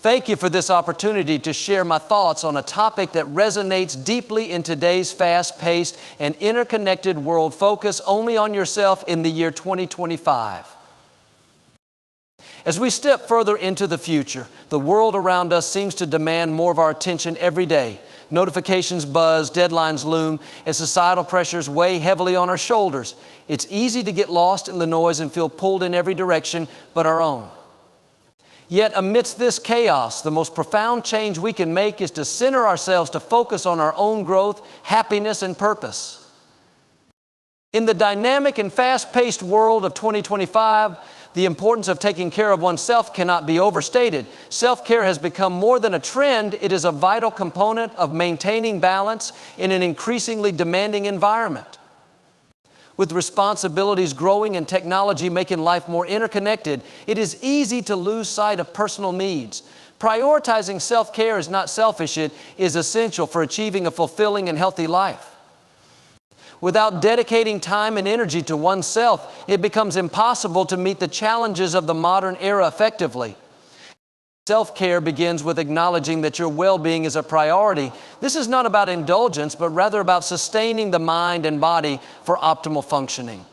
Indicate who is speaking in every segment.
Speaker 1: Thank you for this opportunity to share my thoughts on a topic that resonates deeply in today's fast-paced and interconnected world. Focus only on yourself in the year 2025. As we step further into the future, the world around us seems to demand more of our attention every day. Notifications buzz, deadlines loom, and societal pressures weigh heavily on our shoulders. It's easy to get lost in the noise and feel pulled in every direction but our own. Yet amidst this chaos, the most profound change we can make is to center ourselves to focus on our own growth, happiness, and purpose. In the dynamic and fast-paced world of 2025, the importance of taking care of oneself cannot be overstated. Self-care has become more than a trend. It is a vital component of maintaining balance in an increasingly demanding environment. With responsibilities growing and technology making life more interconnected, it is easy to lose sight of personal needs. Prioritizing self-care is not selfish. It is essential for achieving a fulfilling and healthy life. Without dedicating time and energy to oneself, it becomes impossible to meet the challenges of the modern era effectively. Self-care begins with acknowledging that your well-being is a priority. This is not about indulgence, but rather about sustaining the mind and body for optimal functioning.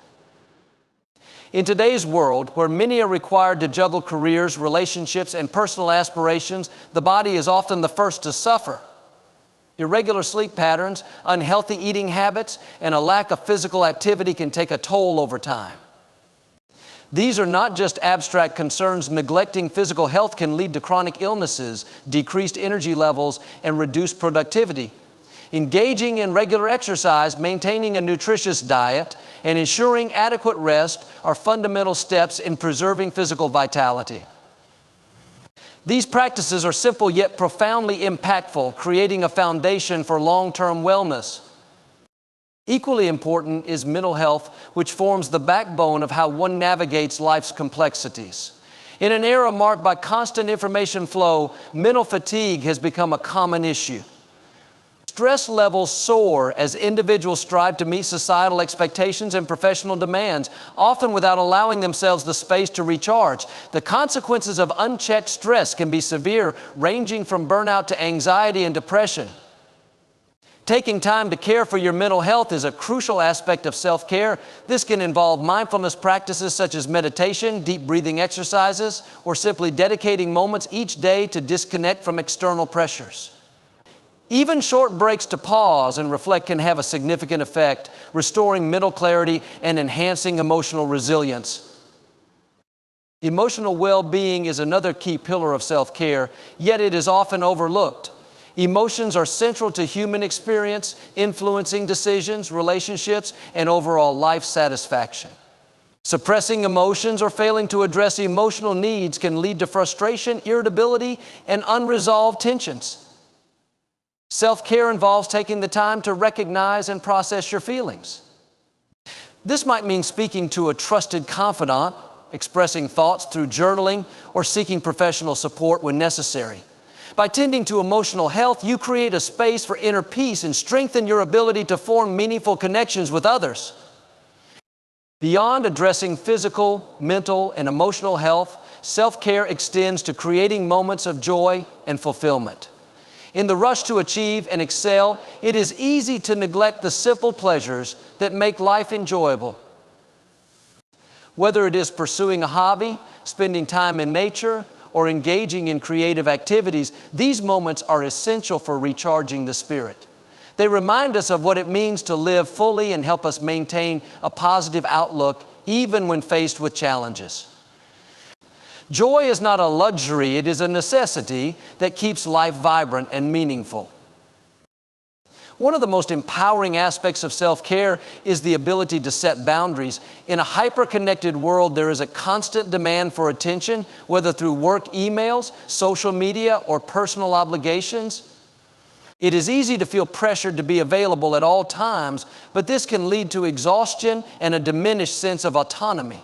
Speaker 1: In today's world, where many are required to juggle careers, relationships, and personal aspirations, the body is often the first to suffer. Irregular sleep patterns, unhealthy eating habits, and a lack of physical activity can take a toll over time. These are not just abstract concerns. Neglecting physical health can lead to chronic illnesses, decreased energy levels, and reduced productivity. Engaging in regular exercise, maintaining a nutritious diet, and ensuring adequate rest are fundamental steps in preserving physical vitality. These practices are simple yet profoundly impactful, creating a foundation for long-term wellness. Equally important is mental health, which forms the backbone of how one navigates life's complexities. In an era marked by constant information flow, mental fatigue has become a common issue. Stress levels soar as individuals strive to meet societal expectations and professional demands, often without allowing themselves the space to recharge. The consequences of unchecked stress can be severe, ranging from burnout to anxiety and depression. Taking time to care for your mental health is a crucial aspect of self-care. This can involve mindfulness practices such as meditation, deep breathing exercises, or simply dedicating moments each day to disconnect from external pressures. Even short breaks to pause and reflect can have a significant effect, restoring mental clarity and enhancing emotional resilience. Emotional well-being is another key pillar of self-care, yet it is often overlooked. Emotions are central to human experience, influencing decisions, relationships, and overall life satisfaction. Suppressing emotions or failing to address emotional needs can lead to frustration, irritability, and unresolved tensions. Self-care involves taking the time to recognize and process your feelings. This might mean speaking to a trusted confidant, expressing thoughts through journaling, or seeking professional support when necessary. By tending to emotional health, you create a space for inner peace and strengthen your ability to form meaningful connections with others. Beyond addressing physical, mental, and emotional health, self-care extends to creating moments of joy and fulfillment. In the rush to achieve and excel, it is easy to neglect the simple pleasures that make life enjoyable. Whether it is pursuing a hobby, spending time in nature, or engaging in creative activities, these moments are essential for recharging the spirit. They remind us of what it means to live fully and help us maintain a positive outlook even when faced with challenges. Joy is not a luxury, it is a necessity that keeps life vibrant and meaningful. One of the most empowering aspects of self-care is the ability to set boundaries. In a hyper-connected world, there is a constant demand for attention, whether through work emails, social media, or personal obligations. It is easy to feel pressured to be available at all times, but this can lead to exhaustion and a diminished sense of autonomy.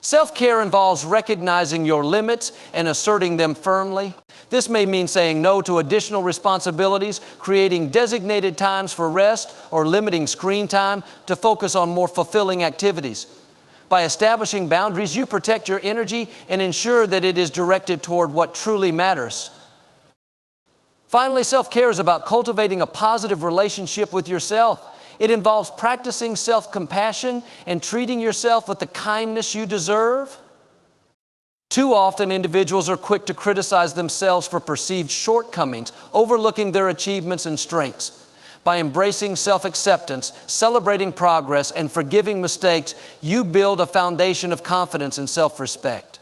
Speaker 1: Self-care involves recognizing your limits and asserting them firmly. This may mean saying no to additional responsibilities, creating designated times for rest, or limiting screen time to focus on more fulfilling activities. By establishing boundaries, you protect your energy and ensure that it is directed toward what truly matters. Finally, self-care is about cultivating a positive relationship with yourself. It involves practicing self-compassion and treating yourself with the kindness you deserve. Too often, individuals are quick to criticize themselves for perceived shortcomings, overlooking their achievements and strengths. By embracing self-acceptance, celebrating progress, and forgiving mistakes, you build a foundation of confidence and self-respect.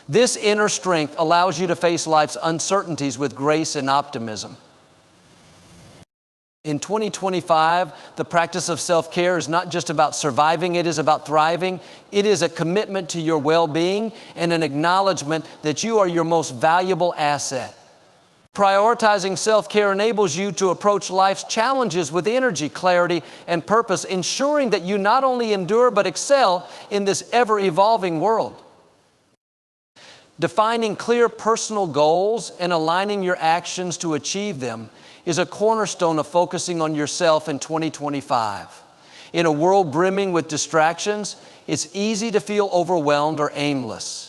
Speaker 1: This inner strength allows you to face life's uncertainties with grace and optimism. In 2025, the practice of self-care is not just about surviving, it is about thriving. It is a commitment to your well-being and an acknowledgement that you are your most valuable asset. Prioritizing self-care enables you to approach life's challenges with energy, clarity, and purpose, ensuring that you not only endure but excel in this ever-evolving world. Defining clear personal goals and aligning your actions to achieve them is a cornerstone of focusing on yourself in 2025. In a world brimming with distractions, it's easy to feel overwhelmed or aimless.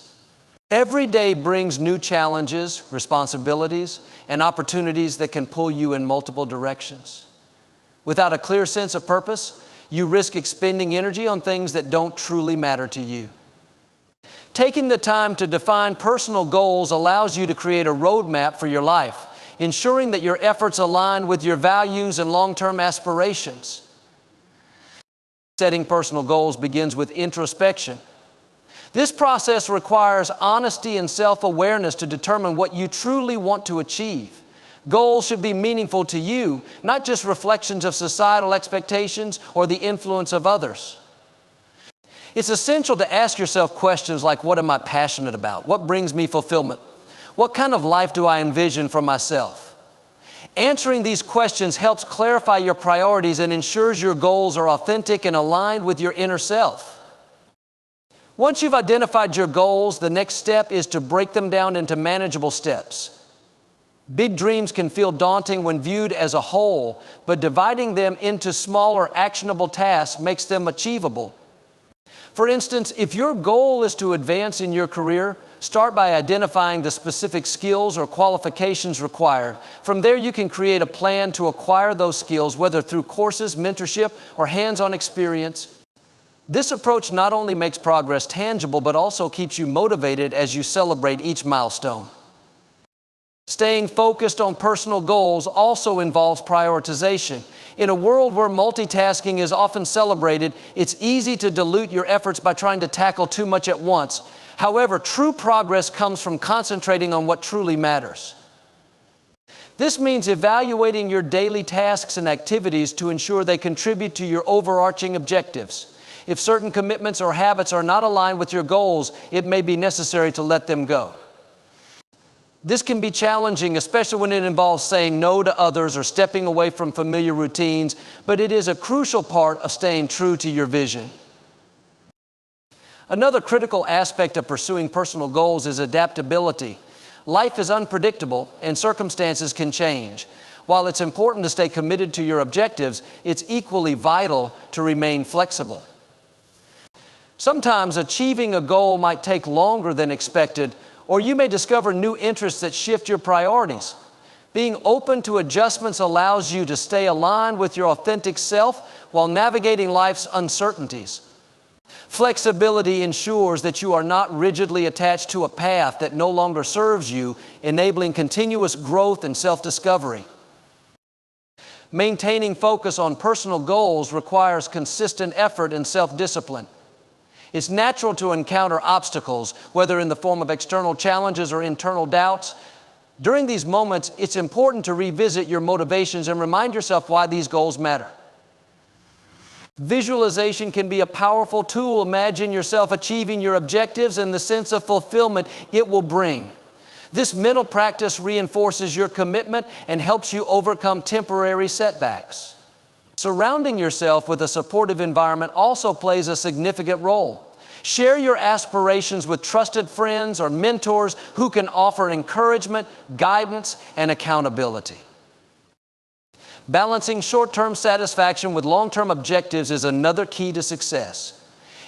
Speaker 1: Every day brings new challenges, responsibilities, and opportunities that can pull you in multiple directions. Without a clear sense of purpose, you risk expending energy on things that don't truly matter to you. Taking the time to define personal goals allows you to create a roadmap for your life, ensuring that your efforts align with your values and long-term aspirations. Setting personal goals begins with introspection. This process requires honesty and self-awareness to determine what you truly want to achieve. Goals should be meaningful to you, not just reflections of societal expectations or the influence of others. It's essential to ask yourself questions like, what am I passionate about? What brings me fulfillment? What kind of life do I envision for myself? Answering these questions helps clarify your priorities and ensures your goals are authentic and aligned with your inner self. Once you've identified your goals, the next step is to break them down into manageable steps. Big dreams can feel daunting when viewed as a whole, but dividing them into smaller, actionable tasks makes them achievable. For instance, if your goal is to advance in your career, start by identifying the specific skills or qualifications required. From there, you can create a plan to acquire those skills, whether through courses, mentorship, or hands-on experience. This approach not only makes progress tangible, but also keeps you motivated as you celebrate each milestone. Staying focused on personal goals also involves prioritization. In a world where multitasking is often celebrated, it's easy to dilute your efforts by trying to tackle too much at once. However, true progress comes from concentrating on what truly matters. This means evaluating your daily tasks and activities to ensure they contribute to your overarching objectives. If certain commitments or habits are not aligned with your goals, it may be necessary to let them go. This can be challenging, especially when it involves saying no to others or stepping away from familiar routines, but it is a crucial part of staying true to your vision. Another critical aspect of pursuing personal goals is adaptability. Life is unpredictable and circumstances can change. While it's important to stay committed to your objectives, it's equally vital to remain flexible. Sometimes achieving a goal might take longer than expected, or you may discover new interests that shift your priorities. Being open to adjustments allows you to stay aligned with your authentic self while navigating life's uncertainties. Flexibility ensures that you are not rigidly attached to a path that no longer serves you, enabling continuous growth and self-discovery. Maintaining focus on personal goals requires consistent effort and self-discipline. It's natural to encounter obstacles, whether in the form of external challenges or internal doubts. During these moments, it's important to revisit your motivations and remind yourself why these goals matter. Visualization can be a powerful tool. Imagine yourself achieving your objectives and the sense of fulfillment it will bring. This mental practice reinforces your commitment and helps you overcome temporary setbacks. Surrounding yourself with a supportive environment also plays a significant role. Share your aspirations with trusted friends or mentors who can offer encouragement, guidance, and accountability. Balancing short-term satisfaction with long-term objectives is another key to success.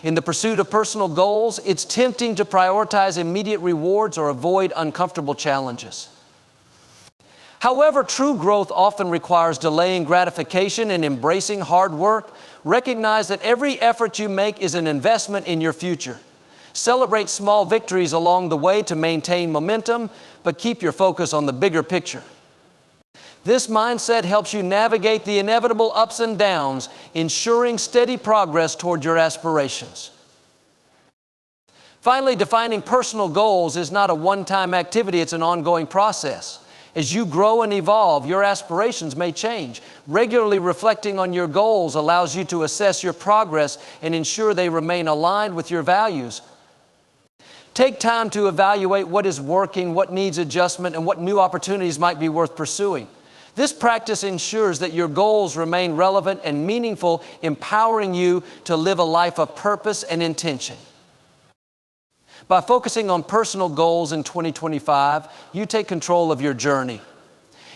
Speaker 1: In the pursuit of personal goals, it's tempting to prioritize immediate rewards or avoid uncomfortable challenges. However, true growth often requires delaying gratification and embracing hard work. Recognize that every effort you make is an investment in your future. Celebrate small victories along the way to maintain momentum, but keep your focus on the bigger picture. This mindset helps you navigate the inevitable ups and downs, ensuring steady progress toward your aspirations. Finally, defining personal goals is not a one-time activity, it's an ongoing process. As you grow and evolve, your aspirations may change. Regularly reflecting on your goals allows you to assess your progress and ensure they remain aligned with your values. Take time to evaluate what is working, what needs adjustment, and what new opportunities might be worth pursuing. This practice ensures that your goals remain relevant and meaningful, empowering you to live a life of purpose and intention. By focusing on personal goals in 2025, you take control of your journey.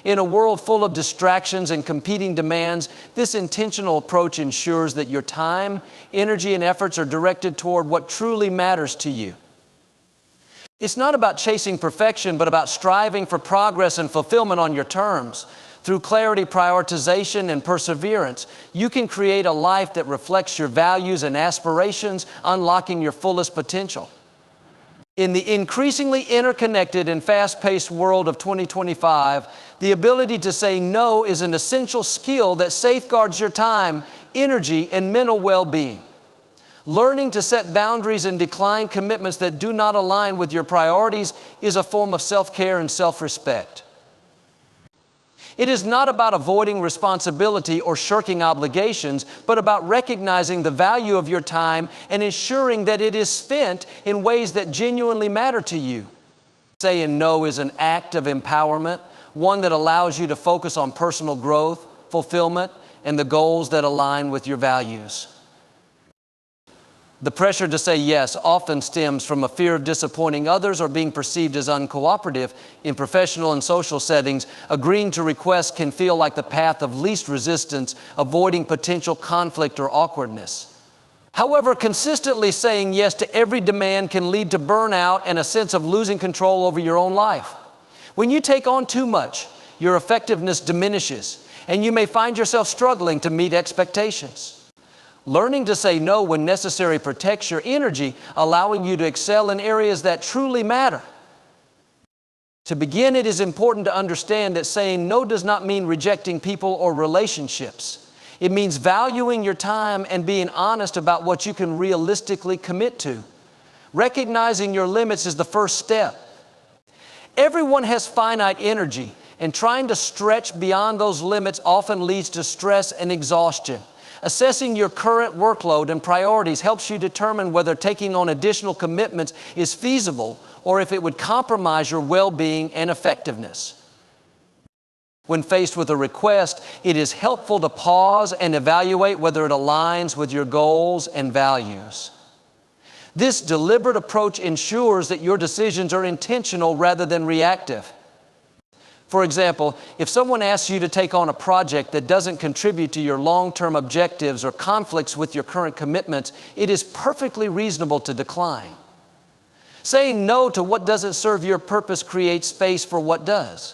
Speaker 1: In a world full of distractions and competing demands, this intentional approach ensures that your time, energy, and efforts are directed toward what truly matters to you. It's not about chasing perfection, but about striving for progress and fulfillment on your terms. Through clarity, prioritization, and perseverance, you can create a life that reflects your values and aspirations, unlocking your fullest potential. In the increasingly interconnected and fast-paced world of 2025, the ability to say no is an essential skill that safeguards your time, energy, and mental well-being. Learning to set boundaries and decline commitments that do not align with your priorities is a form of self-care and self-respect. It is not about avoiding responsibility or shirking obligations, but about recognizing the value of your time and ensuring that it is spent in ways that genuinely matter to you. Saying no is an act of empowerment, one that allows you to focus on personal growth, fulfillment, and the goals that align with your values. The pressure to say yes often stems from a fear of disappointing others or being perceived as uncooperative. In professional and social settings, agreeing to requests can feel like the path of least resistance, avoiding potential conflict or awkwardness. However, consistently saying yes to every demand can lead to burnout and a sense of losing control over your own life. When you take on too much, your effectiveness diminishes, and you may find yourself struggling to meet expectations. Learning to say no when necessary protects your energy, allowing you to excel in areas that truly matter. To begin, it is important to understand that saying no does not mean rejecting people or relationships. It means valuing your time and being honest about what you can realistically commit to. Recognizing your limits is the first step. Everyone has finite energy, and trying to stretch beyond those limits often leads to stress and exhaustion. Assessing your current workload and priorities helps you determine whether taking on additional commitments is feasible or if it would compromise your well-being and effectiveness. When faced with a request, it is helpful to pause and evaluate whether it aligns with your goals and values. This deliberate approach ensures that your decisions are intentional rather than reactive. For example, if someone asks you to take on a project that doesn't contribute to your long-term objectives or conflicts with your current commitments, it is perfectly reasonable to decline. Saying no to what doesn't serve your purpose creates space for what does.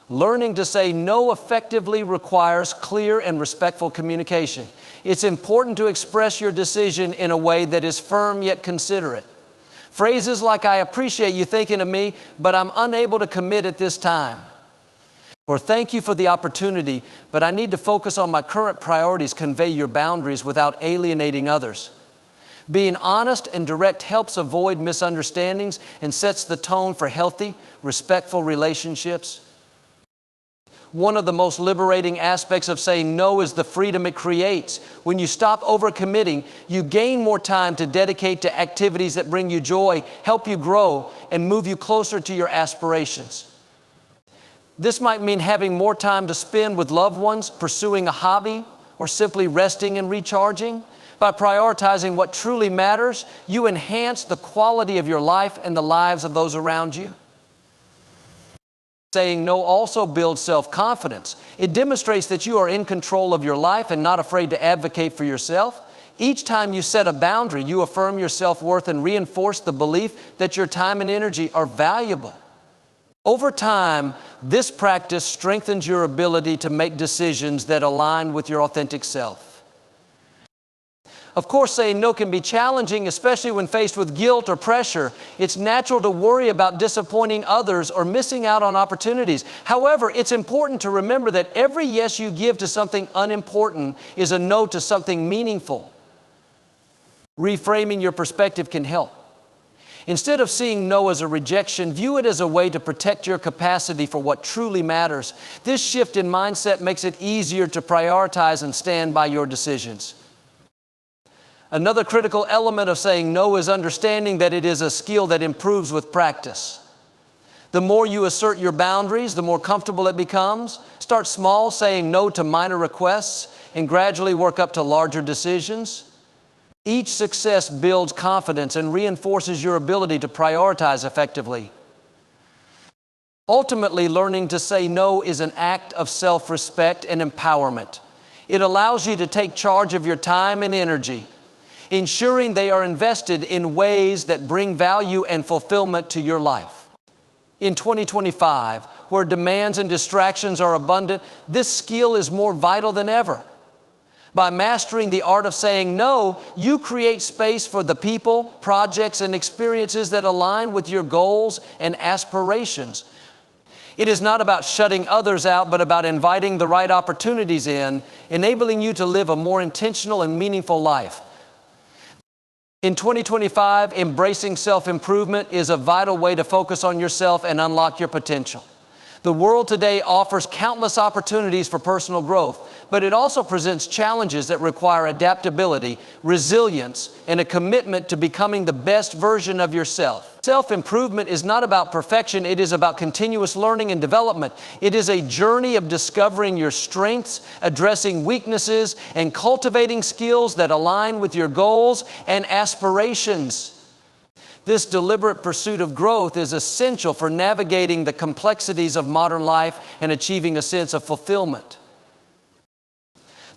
Speaker 1: Learning to say no effectively requires clear and respectful communication. It's important to express your decision in a way that is firm yet considerate. Phrases like, "I appreciate you thinking of me, but I'm unable to commit at this time." Or, "Thank you for the opportunity, but I need to focus on my current priorities," convey your boundaries without alienating others. Being honest and direct helps avoid misunderstandings and sets the tone for healthy, respectful relationships. One of the most liberating aspects of saying no is the freedom it creates. When you stop overcommitting, you gain more time to dedicate to activities that bring you joy, help you grow, and move you closer to your aspirations. This might mean having more time to spend with loved ones, pursuing a hobby, or simply resting and recharging. By prioritizing what truly matters, you enhance the quality of your life and the lives of those around you. Saying no also builds self-confidence. It demonstrates that you are in control of your life and not afraid to advocate for yourself. Each time you set a boundary, you affirm your self-worth and reinforce the belief that your time and energy are valuable. Over time, this practice strengthens your ability to make decisions that align with your authentic self. Of course, saying no can be challenging, especially when faced with guilt or pressure. It's natural to worry about disappointing others or missing out on opportunities. However, it's important to remember that every yes you give to something unimportant is a no to something meaningful. Reframing your perspective can help. Instead of seeing no as a rejection, view it as a way to protect your capacity for what truly matters. This shift in mindset makes it easier to prioritize and stand by your decisions. Another critical element of saying no is understanding that it is a skill that improves with practice. The more you assert your boundaries, the more comfortable it becomes. Start small, saying no to minor requests, and gradually work up to larger decisions. Each success builds confidence and reinforces your ability to prioritize effectively. Ultimately, learning to say no is an act of self-respect and empowerment. It allows you to take charge of your time and energy, ensuring they are invested in ways that bring value and fulfillment to your life. In 2025, where demands and distractions are abundant, this skill is more vital than ever. By mastering the art of saying no, you create space for the people, projects, and experiences that align with your goals and aspirations. It is not about shutting others out, but about inviting the right opportunities in, enabling you to live a more intentional and meaningful life. In 2025, embracing self-improvement is a vital way to focus on yourself and unlock your potential. The world today offers countless opportunities for personal growth, but it also presents challenges that require adaptability, resilience, and a commitment to becoming the best version of yourself. Self-improvement is not about perfection, it is about continuous learning and development. It is a journey of discovering your strengths, addressing weaknesses, and cultivating skills that align with your goals and aspirations. This deliberate pursuit of growth is essential for navigating the complexities of modern life and achieving a sense of fulfillment.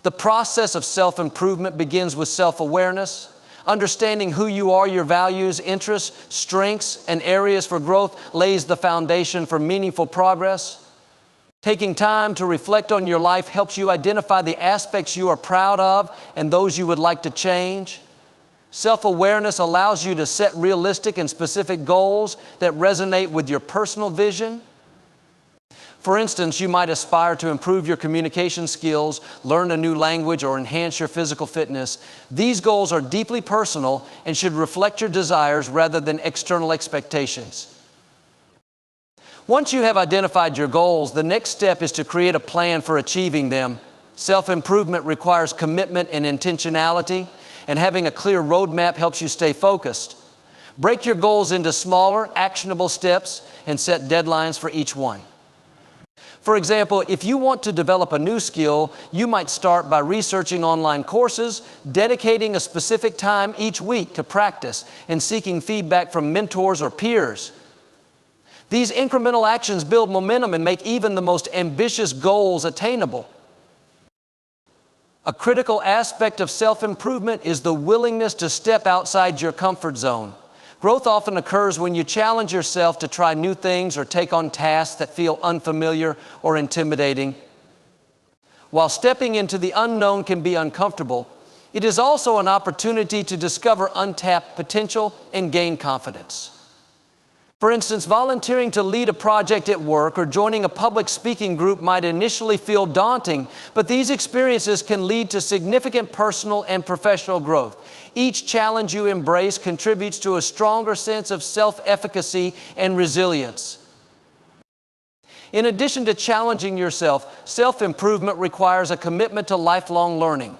Speaker 1: The process of self-improvement begins with self-awareness. Understanding who you are, your values, interests, strengths, and areas for growth lays the foundation for meaningful progress. Taking time to reflect on your life helps you identify the aspects you are proud of and those you would like to change. Self-awareness allows you to set realistic and specific goals that resonate with your personal vision. For instance, you might aspire to improve your communication skills, learn a new language, or enhance your physical fitness. These goals are deeply personal and should reflect your desires rather than external expectations. Once you have identified your goals, the next step is to create a plan for achieving them. Self-improvement requires commitment and intentionality, and having a clear roadmap helps you stay focused. Break your goals into smaller, actionable steps and set deadlines for each one. For example, if you want to develop a new skill, you might start by researching online courses, dedicating a specific time each week to practice, and seeking feedback from mentors or peers. These incremental actions build momentum and make even the most ambitious goals attainable. A critical aspect of self-improvement is the willingness to step outside your comfort zone. Growth often occurs when you challenge yourself to try new things or take on tasks that feel unfamiliar or intimidating. While stepping into the unknown can be uncomfortable, it is also an opportunity to discover untapped potential and gain confidence. For instance, volunteering to lead a project at work or joining a public speaking group might initially feel daunting, but these experiences can lead to significant personal and professional growth. Each challenge you embrace contributes to a stronger sense of self-efficacy and resilience. In addition to challenging yourself, self-improvement requires a commitment to lifelong learning.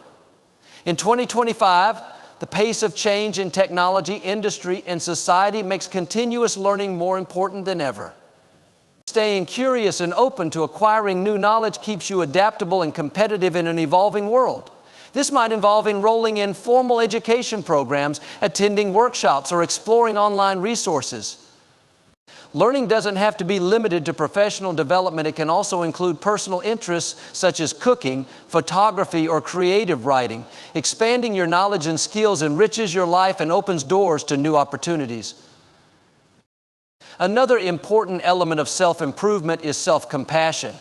Speaker 1: In 2025, the pace of change in technology, industry, and society makes continuous learning more important than ever. Staying curious and open to acquiring new knowledge keeps you adaptable and competitive in an evolving world. This might involve enrolling in formal education programs, attending workshops, or exploring online resources. Learning doesn't have to be limited to professional development. It can also include personal interests such as cooking, photography, or creative writing. Expanding your knowledge and skills enriches your life and opens doors to new opportunities. Another important element of self-improvement is self-compassion.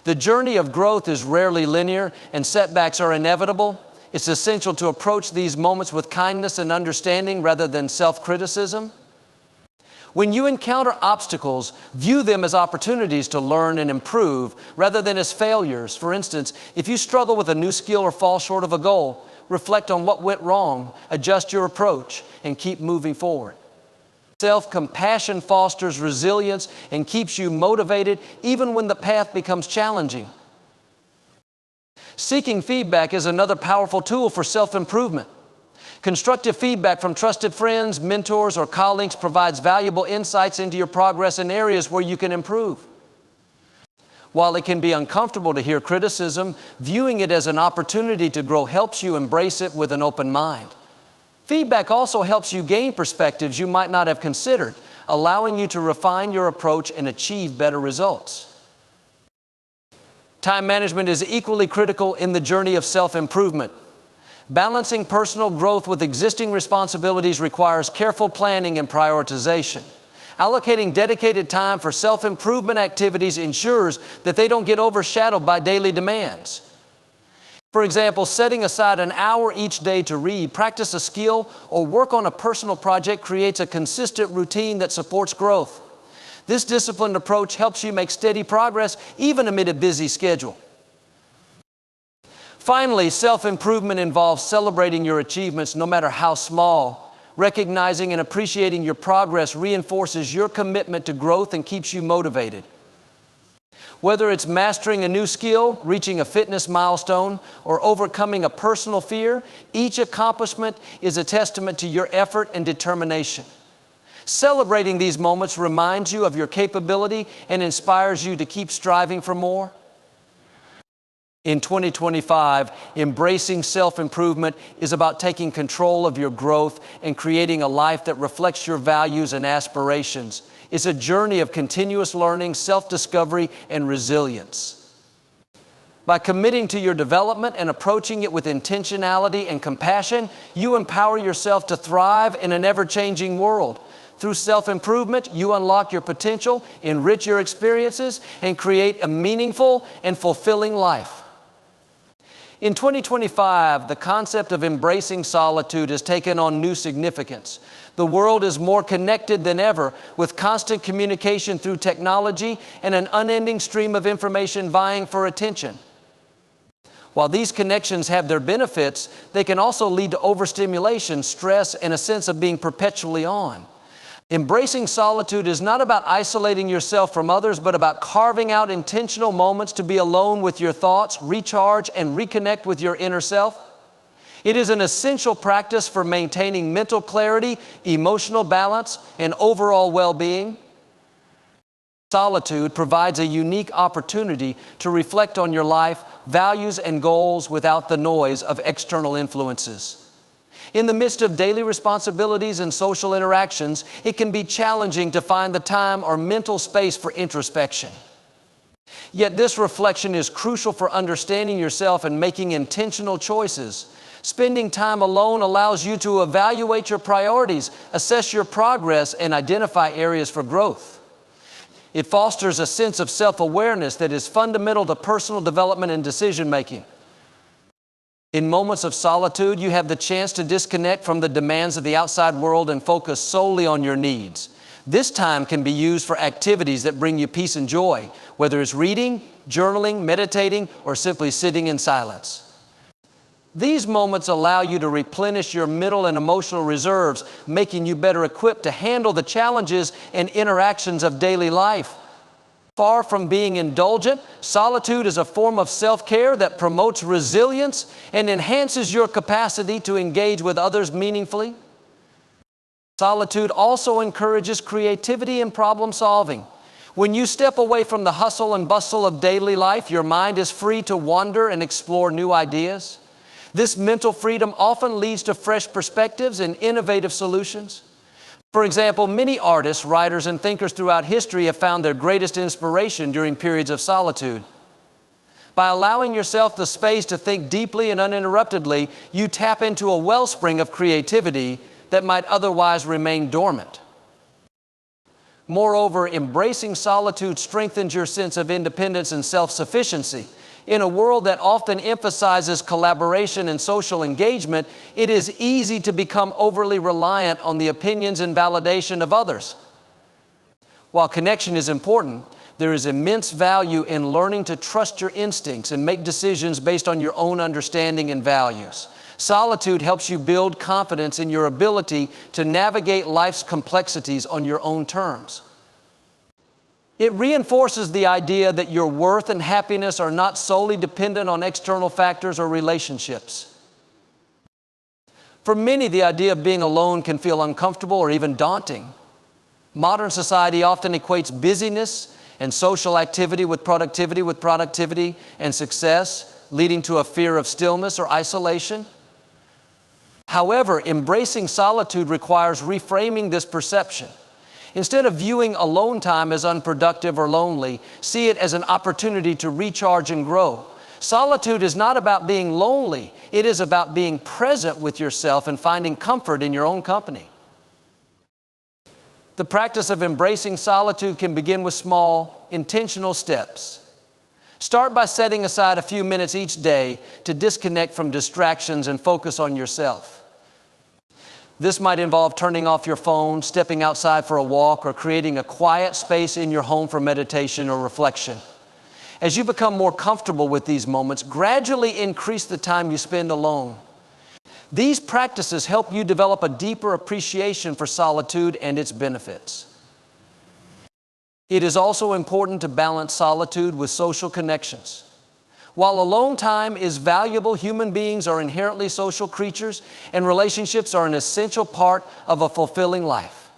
Speaker 1: The journey of growth is rarely linear, and setbacks are inevitable. It's essential to approach these moments with kindness and understanding rather than self-criticism. When you encounter obstacles, view them as opportunities to learn and improve rather than as failures. For instance, if you struggle with a new skill or fall short of a goal, reflect on what went wrong, adjust your approach, and keep moving forward. Self-compassion fosters resilience and keeps you motivated even when the path becomes challenging. Seeking feedback is another powerful tool for self-improvement. Constructive feedback from trusted friends, mentors, or colleagues provides valuable insights into your progress in areas where you can improve. While it can be uncomfortable to hear criticism, viewing it as an opportunity to grow helps you embrace it with an open mind. Feedback also helps you gain perspectives you might not have considered, allowing you to refine your approach and achieve better results. Time management is equally critical in the journey of self-improvement. Balancing personal growth with existing responsibilities requires careful planning and prioritization. Allocating dedicated time for self-improvement activities ensures that they don't get overshadowed by daily demands. For example, setting aside an hour each day to read, practice a skill, or work on a personal project creates a consistent routine that supports growth. This disciplined approach helps you make steady progress even amid a busy schedule. Finally, self-improvement involves celebrating your achievements no matter how small. Recognizing and appreciating your progress reinforces your commitment to growth and keeps you motivated. Whether it's mastering a new skill, reaching a fitness milestone, or overcoming a personal fear, each accomplishment is a testament to your effort and determination. Celebrating these moments reminds you of your capability and inspires you to keep striving for more. In 2025, embracing self-improvement is about taking control of your growth and creating a life that reflects your values and aspirations. It's a journey of continuous learning, self-discovery, and resilience. By committing to your development and approaching it with intentionality and compassion, you empower yourself to thrive in an ever-changing world. Through self-improvement, you unlock your potential, enrich your experiences, and create a meaningful and fulfilling life. In 2025, the concept of embracing solitude has taken on new significance. The world is more connected than ever, with constant communication through technology and an unending stream of information vying for attention. While these connections have their benefits, they can also lead to overstimulation, stress, and a sense of being perpetually on. Embracing solitude is not about isolating yourself from others, but about carving out intentional moments to be alone with your thoughts, recharge, and reconnect with your inner self. It is an essential practice for maintaining mental clarity, emotional balance, and overall well-being. Solitude provides a unique opportunity to reflect on your life, values, and goals without the noise of external influences. In the midst of daily responsibilities and social interactions, it can be challenging to find the time or mental space for introspection. Yet this reflection is crucial for understanding yourself and making intentional choices. Spending time alone allows you to evaluate your priorities, assess your progress, and identify areas for growth. It fosters a sense of self-awareness that is fundamental to personal development and decision-making. In moments of solitude, you have the chance to disconnect from the demands of the outside world and focus solely on your needs. This time can be used for activities that bring you peace and joy, whether it's reading, journaling, meditating, or simply sitting in silence. These moments allow you to replenish your mental and emotional reserves, making you better equipped to handle the challenges and interactions of daily life. Far from being indulgent, solitude is a form of self-care that promotes resilience and enhances your capacity to engage with others meaningfully. Solitude also encourages creativity and problem solving. When you step away from the hustle and bustle of daily life, your mind is free to wander and explore new ideas. This mental freedom often leads to fresh perspectives and innovative solutions. For example, many artists, writers, and thinkers throughout history have found their greatest inspiration during periods of solitude. By allowing yourself the space to think deeply and uninterruptedly, you tap into a wellspring of creativity that might otherwise remain dormant. Moreover, embracing solitude strengthens your sense of independence and self-sufficiency. In a world that often emphasizes collaboration and social engagement, it is easy to become overly reliant on the opinions and validation of others. While connection is important, there is immense value in learning to trust your instincts and make decisions based on your own understanding and values. Solitude helps you build confidence in your ability to navigate life's complexities on your own terms. It reinforces the idea that your worth and happiness are not solely dependent on external factors or relationships. For many, the idea of being alone can feel uncomfortable or even daunting. Modern society often equates busyness and social activity with productivity and success, leading to a fear of stillness or isolation. However, embracing solitude requires reframing this perception. Instead of viewing alone time as unproductive or lonely, see it as an opportunity to recharge and grow. Solitude is not about being lonely. It is about being present with yourself and finding comfort in your own company. The practice of embracing solitude can begin with small, intentional steps. Start by setting aside a few minutes each day to disconnect from distractions and focus on yourself. This might involve turning off your phone, stepping outside for a walk, or creating a quiet space in your home for meditation or reflection. As you become more comfortable with these moments, gradually increase the time you spend alone. These practices help you develop a deeper appreciation for solitude and its benefits. It is also important to balance solitude with social connections. While alone time is valuable, human beings are inherently social creatures, and relationships are an essential part of a fulfilling life.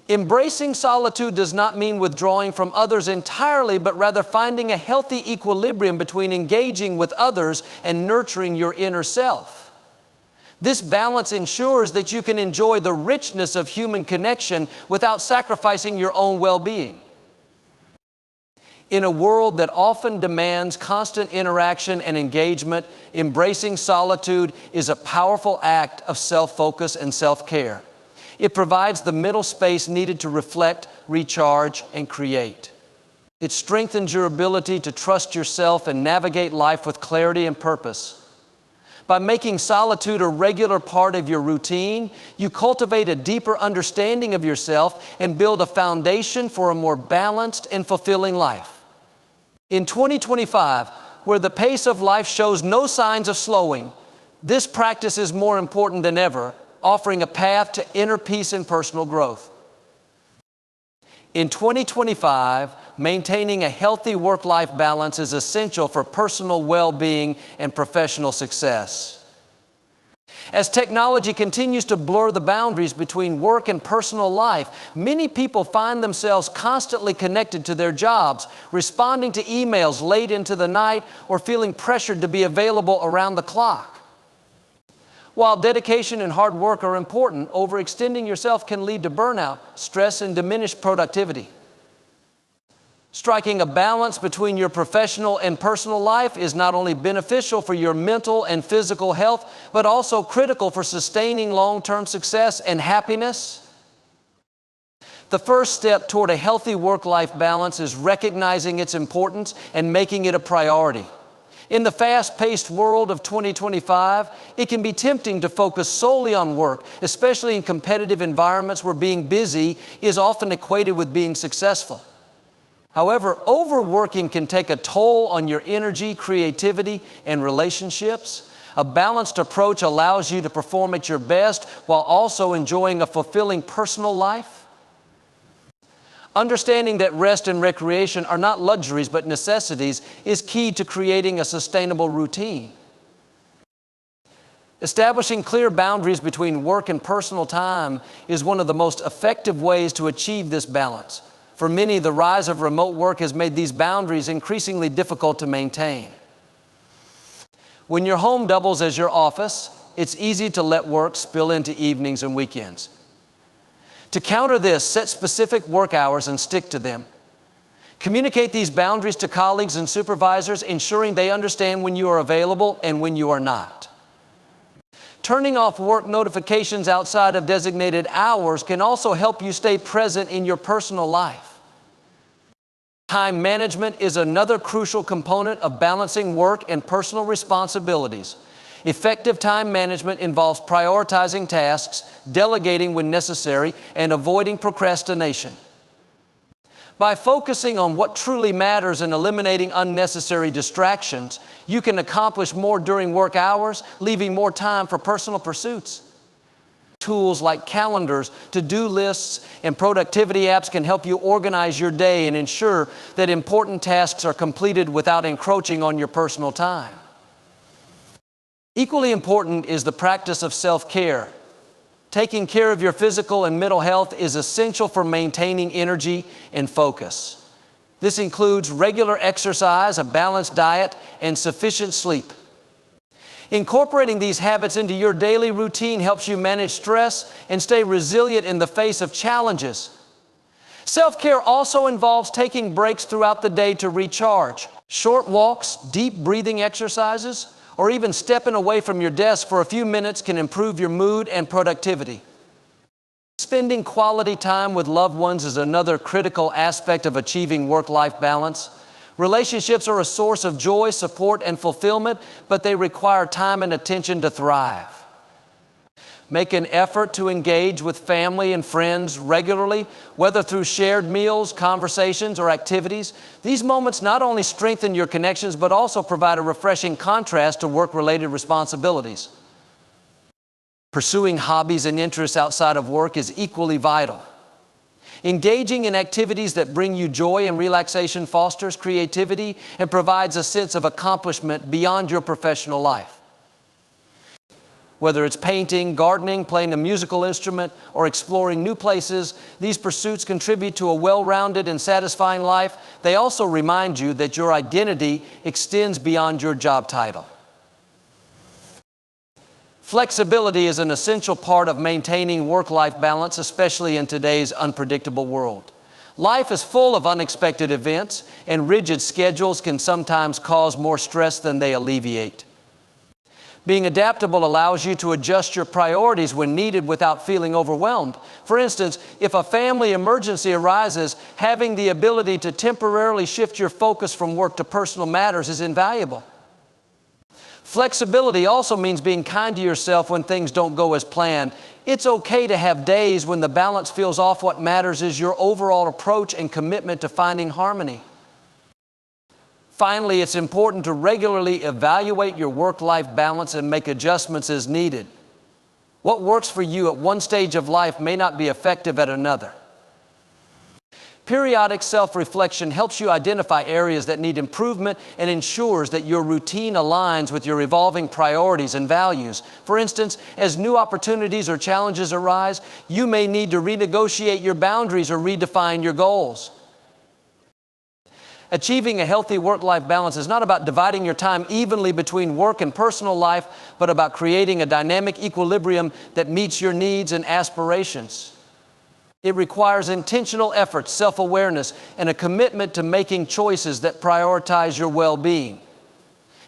Speaker 1: Embracing solitude does not mean withdrawing from others entirely, but rather finding a healthy equilibrium between engaging with others and nurturing your inner self. This balance ensures that you can enjoy the richness of human connection without sacrificing your own well-being. In a world that often demands constant interaction and engagement, embracing solitude is a powerful act of self-focus and self-care. It provides the mental space needed to reflect, recharge, and create. It strengthens your ability to trust yourself and navigate life with clarity and purpose. By making solitude a regular part of your routine, you cultivate a deeper understanding of yourself and build a foundation for a more balanced and fulfilling life. In 2025, where the pace of life shows no signs of slowing, this practice is more important than ever, offering a path to inner peace and personal growth. In 2025, maintaining a healthy work-life balance is essential for personal well-being and professional success. As technology continues to blur the boundaries between work and personal life, many people find themselves constantly connected to their jobs, responding to emails late into the night, or feeling pressured to be available around the clock. While dedication and hard work are important, overextending yourself can lead to burnout, stress, and diminished productivity. Striking a balance between your professional and personal life is not only beneficial for your mental and physical health, but also critical for sustaining long-term success and happiness. The first step toward a healthy work-life balance is recognizing its importance and making it a priority. In the fast-paced world of 2025, it can be tempting to focus solely on work, especially in competitive environments where being busy is often equated with being successful. However, overworking can take a toll on your energy, creativity, and relationships. A balanced approach allows you to perform at your best while also enjoying a fulfilling personal life. Understanding that rest and recreation are not luxuries but necessities is key to creating a sustainable routine. Establishing clear boundaries between work and personal time is one of the most effective ways to achieve this balance. For many, the rise of remote work has made these boundaries increasingly difficult to maintain. When your home doubles as your office, it's easy to let work spill into evenings and weekends. To counter this, set specific work hours and stick to them. Communicate these boundaries to colleagues and supervisors, ensuring they understand when you are available and when you are not. Turning off work notifications outside of designated hours can also help you stay present in your personal life. Time management is another crucial component of balancing work and personal responsibilities. Effective time management involves prioritizing tasks, delegating when necessary, and avoiding procrastination. By focusing on what truly matters and eliminating unnecessary distractions, you can accomplish more during work hours, leaving more time for personal pursuits. Tools like calendars, to-do lists, and productivity apps can help you organize your day and ensure that important tasks are completed without encroaching on your personal time. Equally important is the practice of self-care. Taking care of your physical and mental health is essential for maintaining energy and focus. This includes regular exercise, a balanced diet, and sufficient sleep. Incorporating these habits into your daily routine helps you manage stress and stay resilient in the face of challenges. Self-care also involves taking breaks throughout the day to recharge. Short walks, deep breathing exercises, or even stepping away from your desk for a few minutes can improve your mood and productivity. Spending quality time with loved ones is another critical aspect of achieving work-life balance. Relationships are a source of joy, support, and fulfillment, but they require time and attention to thrive. Make an effort to engage with family and friends regularly, whether through shared meals, conversations, or activities. These moments not only strengthen your connections, but also provide a refreshing contrast to work-related responsibilities. Pursuing hobbies and interests outside of work is equally vital. Engaging in activities that bring you joy and relaxation fosters creativity and provides a sense of accomplishment beyond your professional life. Whether it's painting, gardening, playing a musical instrument, or exploring new places, these pursuits contribute to a well-rounded and satisfying life. They also remind you that your identity extends beyond your job title. Flexibility is an essential part of maintaining work-life balance, especially in today's unpredictable world. Life is full of unexpected events, and rigid schedules can sometimes cause more stress than they alleviate. Being adaptable allows you to adjust your priorities when needed without feeling overwhelmed. For instance, if a family emergency arises, having the ability to temporarily shift your focus from work to personal matters is invaluable. Flexibility also means being kind to yourself when things don't go as planned. It's okay to have days when the balance feels off. What matters is your overall approach and commitment to finding harmony. Finally, it's important to regularly evaluate your work-life balance and make adjustments as needed. What works for you at one stage of life may not be effective at another. Periodic self-reflection helps you identify areas that need improvement and ensures that your routine aligns with your evolving priorities and values. For instance, as new opportunities or challenges arise, you may need to renegotiate your boundaries or redefine your goals. Achieving a healthy work-life balance is not about dividing your time evenly between work and personal life, but about creating a dynamic equilibrium that meets your needs and aspirations. It requires intentional effort, self-awareness, and a commitment to making choices that prioritize your well-being.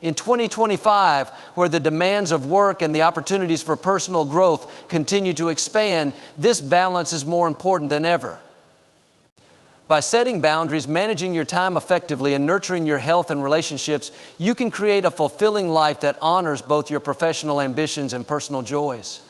Speaker 1: In 2025, where the demands of work and the opportunities for personal growth continue to expand, this balance is more important than ever. By setting boundaries, managing your time effectively, and nurturing your health and relationships, you can create a fulfilling life that honors both your professional ambitions and personal joys.